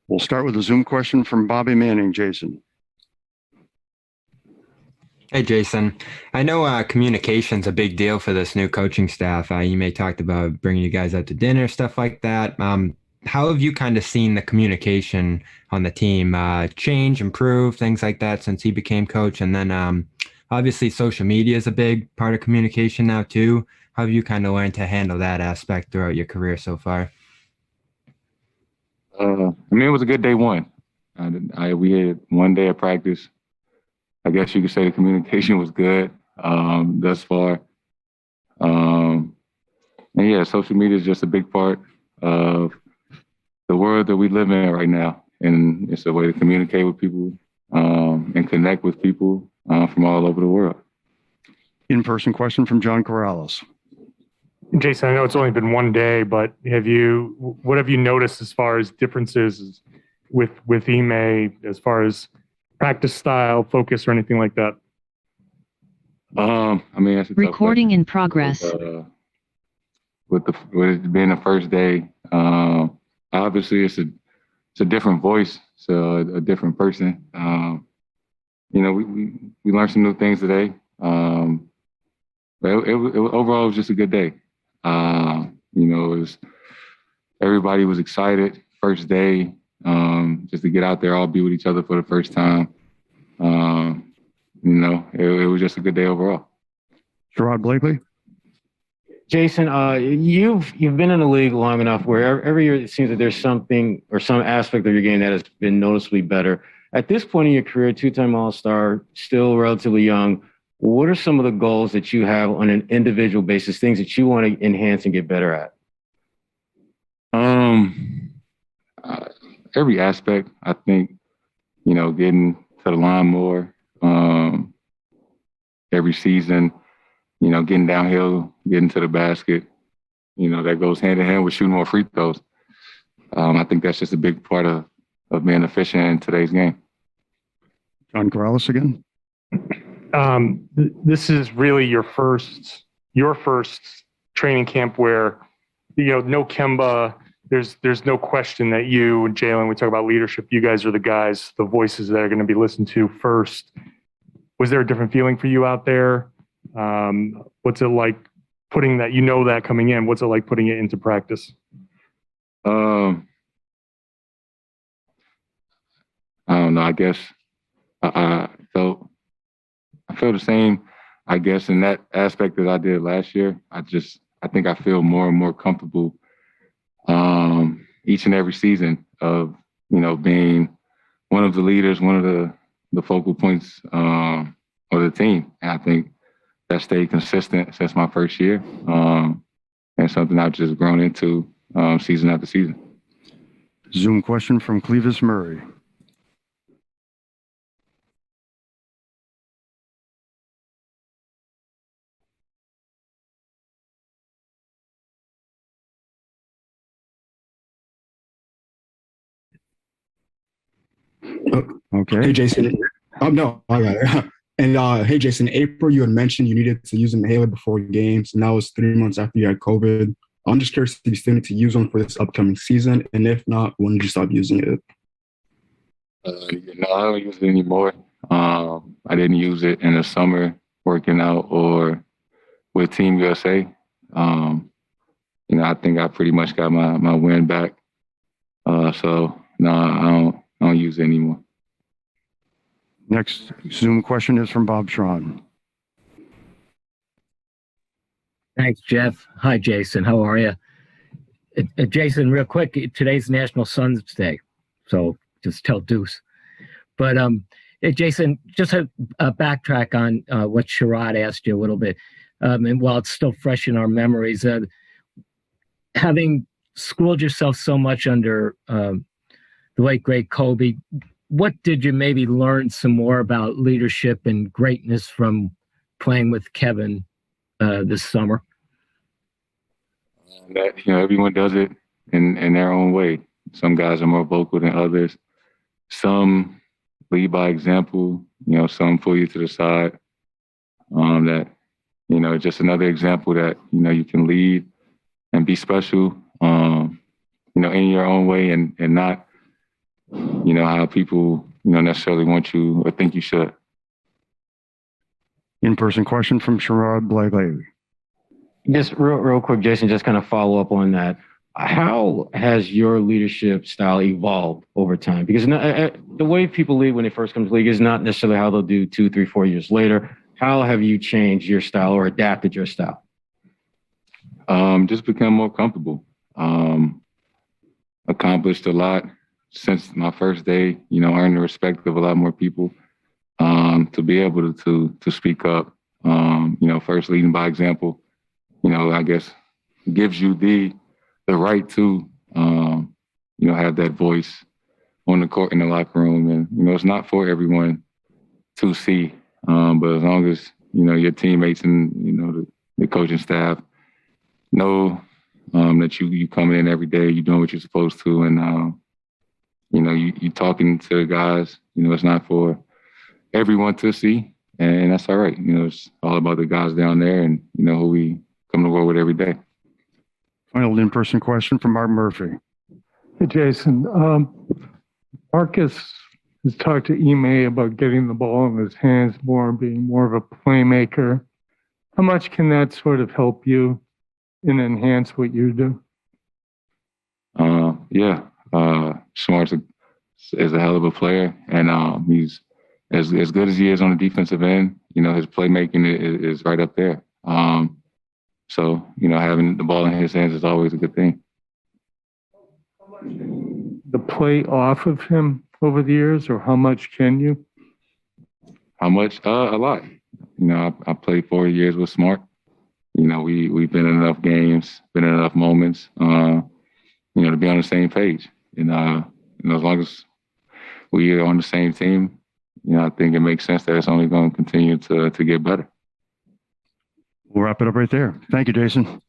We'll start with a Zoom question from Bobby Manning. Jayson. Hey, Jayson. I know communication's a big deal for this new coaching staff. You may talked about bringing you guys out to dinner, stuff like that. How have you kind of seen the communication on the team change, improve, things like that since he became coach? And then obviously social media is a big part of communication now too. How have you kind of learned to handle that aspect throughout your career so far? It was a good day one. We had one day of practice. I guess you could say the communication was good thus far. And yeah, social media is just a big part of the world that we live in right now. And it's a way to communicate with people and connect with people from all over the world. In-person question from John Corrales. Jayson, I know it's only been one day, but what have you noticed as far as differences with Ime as far as practice style, focus, or anything like that? That's a recording in progress. With it being the first day, obviously it's a different voice, so a different person. We learned some new things today. But overall, it was just a good day. Everybody was excited. First day, just to get out there, all be with each other for the first time. It was just a good day overall. Gerard Blakely. Jayson, you've been in the league long enough where every year it seems that there's something or some aspect of your game that has been noticeably better. At this point in your career, two-time All-Star, still relatively young, what are some of the goals that you have on an individual basis, things that you want to enhance and get better at? Every aspect, I think, getting to the line more every season, getting downhill, getting to the basket, that goes hand in hand with shooting more free throws. I think that's just a big part of being efficient in today's game. John Corrales again. This is really your first training camp where, no Kemba. There's no question that you and Jalen, we talk about leadership. You guys are the guys, the voices that are going to be listened to first. Was there a different feeling for you out there? What's it like putting that, that coming in? What's it like putting it into practice? I don't know. I guess I felt the same, I guess, in that aspect that I did last year. I think I feel more and more comfortable each and every season of, being one of the leaders, one of the focal points of the team. And I think that stayed consistent since my first year, and something I've just grown into season after season. Zoom question from Clevis Murray. Okay. Hey, Jayson. No, I got it. And hey, Jayson, in April, you had mentioned you needed to use an inhaler before games, and that was 3 months after you had COVID. I'm just curious if you still need to use one for this upcoming season, and if not, when did you stop using it? No, I don't use it anymore. I didn't use it in the summer working out or with Team USA. I think I pretty much got my win back. So no, I don't use it anymore. Next Zoom question is from Bob Schron. Thanks, Jeff. Hi, Jayson. How are you? Jayson, real quick, today's National Sons Day, so just tell Deuce. But Jayson, just a backtrack on what Sherrod asked you a little bit, and while it's still fresh in our memories, having schooled yourself so much under the late great Kobe, what did you maybe learn some more about leadership and greatness from playing with Kevin this summer? That everyone does it in their own way. Some guys are more vocal than others. Some lead by example. Some pull you to the side. Just another example that you can lead and be special. In your own way and not how people, necessarily want you or think you should. In-person question from Sherrod Blakely. Just real quick, Jason, just kind of follow up on that. How has your leadership style evolved over time? Because the way people lead when they first come to the league is not necessarily how they'll do 2, 3, 4 years later. How have you changed your style or adapted your style? Just become more comfortable. Accomplished a lot since my first day, earned the respect of a lot more people. To be able to speak up, first leading by example, I guess gives you the right to, have that voice on the court in the locker room. And, it's not for everyone to see, but as long as, your teammates and, the coaching staff know that you coming in every day, you're doing what you're supposed to. And, you talking to the guys, it's not for everyone to see. And that's all right. It's all about the guys down there and, who we come to work with every day. Final in-person question from Mark Murphy. Hey, Jason. Marcus has talked to Ime about getting the ball in his hands more and being more of a playmaker. How much can that sort of help you and enhance what you do? Yeah. Smart is a hell of a player, and he's as good as he is on the defensive end. His playmaking is right up there. So, having the ball in his hands is always a good thing. The play off of him over the years, or how much can you? How much? A lot. I played 4 years with Smart. We've been in enough games, been in enough moments, to be on the same page. And, as long as we are on the same team, I think it makes sense that it's only going to continue to get better. We'll wrap it up right there. Thank you, Jason.